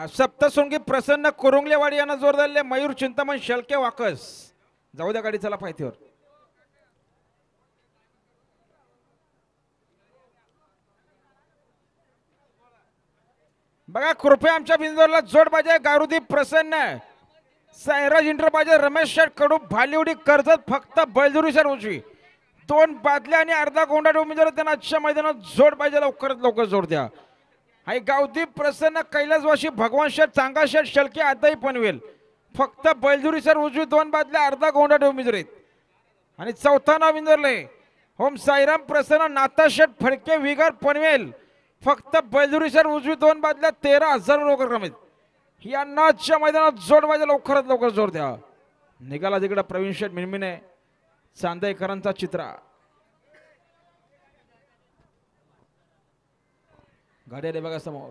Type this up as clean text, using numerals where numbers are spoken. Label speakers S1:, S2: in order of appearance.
S1: सप्तशृंगी प्रसन्न कुरुंगलेवाडी यांना जोर दिले. मयूर चिंतामण शेळके वाकस. जाऊ द्या गाडी चला पायथीवर. बघा कृपया आमच्या बिंदूला जोड पाहिजे. गारुदीप प्रसन्न सायराज इंटर पाहिजे. रमेश शेठ कडू भालिवडी कर्जत फक्त बैलजुरी सर उजवी. 2 बादल्या आणि अर्धा गोंडा उमेदवार त्यांना आजच्या मैदानात जोड पाहिजे. लवकरात लवकर जोड द्या. हाय गावदीप प्रसन्न कैलासवासी भगवान शेठ चांगा शेठ शेळके आताही पनवेल फक्त बैलजुरी सर उजवी. 2 बादल्या अर्धा गोंडा उमेदवार आणि चौथा नाव बिंदरले होम साईराम प्रसन्न नाथा शेठ फडके विगार पनवेल फक्त बैलजुरी सर उजवी. 2 बादल्या 13,000 रोकड रमेश यांना आजच्या मैदानात जोड पाहिजे. लवकरात लवकर जोड द्या. निघाला तिकडे प्रवीण शेठ मिनमिने चांदेकरांचा चित्रा. गाड्या रे बघा समोर.